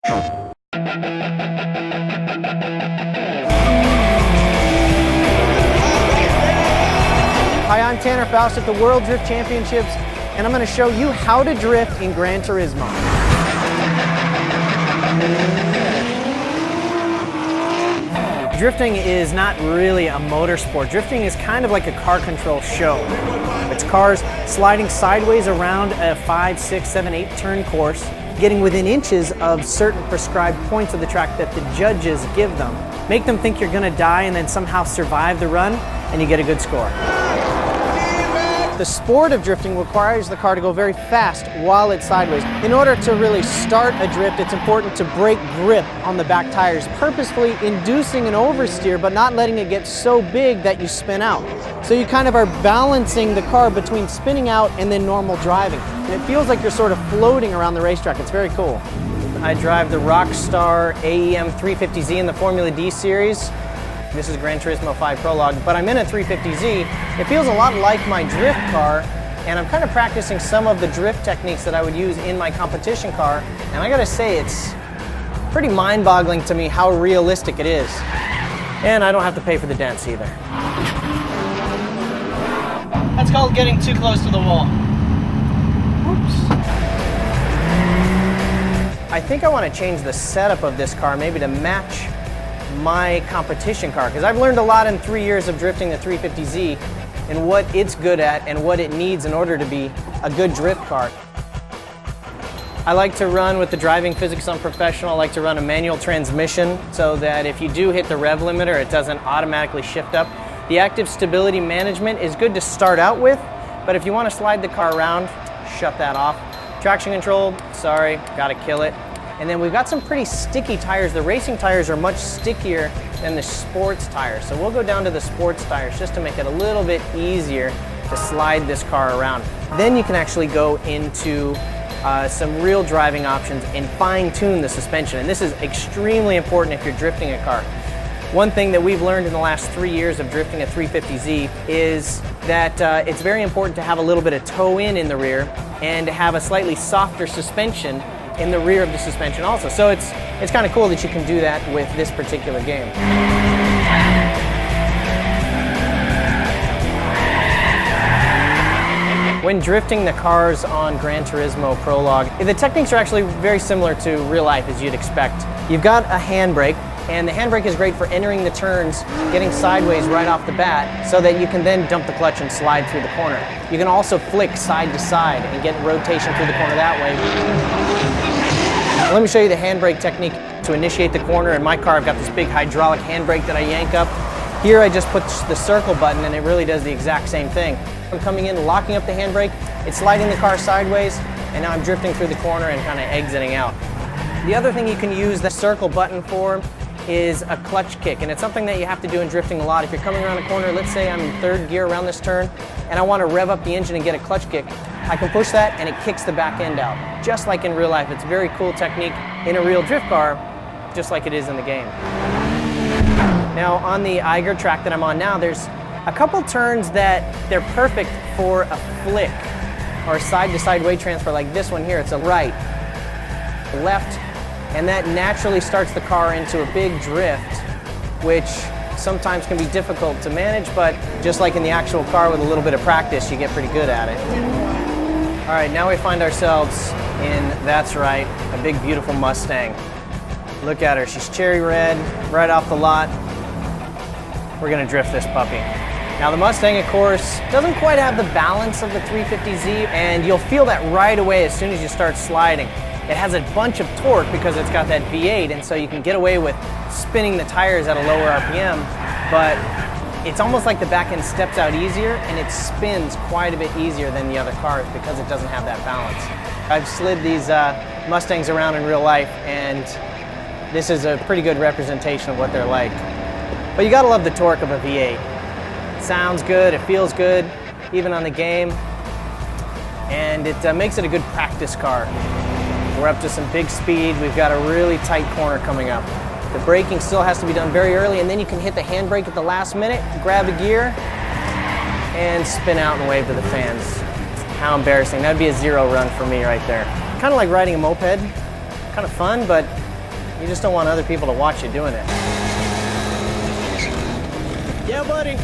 Hi, I'm Tanner Faust at the World Drift Championships, and I'm going to show you how to drift in Gran Turismo. Drifting is not really a motorsport. Drifting is kind of like a car control show. It's cars sliding sideways around a 5, 6, 7, 8 turn course, getting within inches of certain prescribed points of the track that the judges give them. Make them think you're going to die and then somehow survive the run, and you get a good score. The sport of drifting requires the car to go very fast while it's sideways. In order to really start a drift, it's important to break grip on the back tires, purposefully inducing an oversteer but not letting it get so big that you spin out. So you kind of are balancing the car between spinning out and then normal driving. And it feels like you're sort of floating around the racetrack. It's very cool. I drive the Rockstar AEM 350Z in the Formula D series. This is Gran Turismo 5 Prologue, but I'm in a 350Z. It feels a lot like my drift car, and I'm kind of practicing some of the drift techniques that I would use in my competition car, and I gotta say, it's pretty mind-boggling to me how realistic it is. And I don't have to pay for the dents either. That's called getting too close to the wall. Oops. I think I want to change the setup of this car, maybe to match my competition car, because I've learned a lot in 3 years of drifting the 350Z and what it's good at and what it needs in order to be a good drift car. I like to run with the driving physics on professional. I like to run a manual transmission so that if you do hit the rev limiter, it doesn't automatically shift up. The active stability management is good to start out with, but if you want to slide the car around, shut that off. Traction control, sorry, gotta kill it. And then we've got some pretty sticky tires. The racing tires are much stickier than the sports tires. So we'll go down to the sports tires just to make it a little bit easier to slide this car around. Then you can actually go into some real driving options and fine tune the suspension. And this is extremely important if you're drifting a car. One thing that we've learned in the last 3 years of drifting a 350Z is that it's very important to have a little bit of toe in the rear and to have a slightly softer suspension in the rear of the suspension also. So it's kind of cool that you can do that with this particular game. When drifting the cars on Gran Turismo Prologue, the techniques are actually very similar to real life as you'd expect. You've got a handbrake, and the handbrake is great for entering the turns, getting sideways right off the bat, so that you can then dump the clutch and slide through the corner. You can also flick side to side and get rotation through the corner that way. Let me show you the handbrake technique to initiate the corner. In my car, I've got this big hydraulic handbrake that I yank up. Here, I just put the circle button, and it really does the exact same thing. I'm coming in, locking up the handbrake, it's sliding the car sideways, and now I'm drifting through the corner and kind of exiting out. The other thing you can use the circle button for is a clutch kick, and it's something that you have to do in drifting a lot. If you're coming around a corner, let's say I'm in third gear around this turn, and I want to rev up the engine and get a clutch kick, I can push that and it kicks the back end out, just like in real life. It's a very cool technique in a real drift car, just like it is in the game. Now on the Eiger track that I'm on now, there's a couple turns that they're perfect for a flick or a side-to-side weight transfer like this one here. It's a right, left, and that naturally starts the car into a big drift, which sometimes can be difficult to manage, but just like in the actual car with a little bit of practice, you get pretty good at it. All right, now we find ourselves in, that's right, a big beautiful Mustang. Look at her, she's cherry red, right off the lot. We're gonna drift this puppy. Now the Mustang, of course, doesn't quite have the balance of the 350Z, and you'll feel that right away as soon as you start sliding. It has a bunch of torque because it's got that V8, and so you can get away with spinning the tires at a lower RPM, but it's almost like the back end steps out easier and it spins quite a bit easier than the other cars because it doesn't have that balance. I've slid these Mustangs around in real life, and this is a pretty good representation of what they're like. But you gotta love the torque of a V8. It sounds good, it feels good, even on the game, and it makes it a good practice car. We're up to some big speed. We've got a really tight corner coming up. The braking still has to be done very early, and then you can hit the handbrake at the last minute, grab a gear, and spin out and wave to the fans. How embarrassing. That'd be a 0 run for me right there. Kind of like riding a moped. kind of fun, but you just don't want other people to watch you doing it. Yeah, buddy.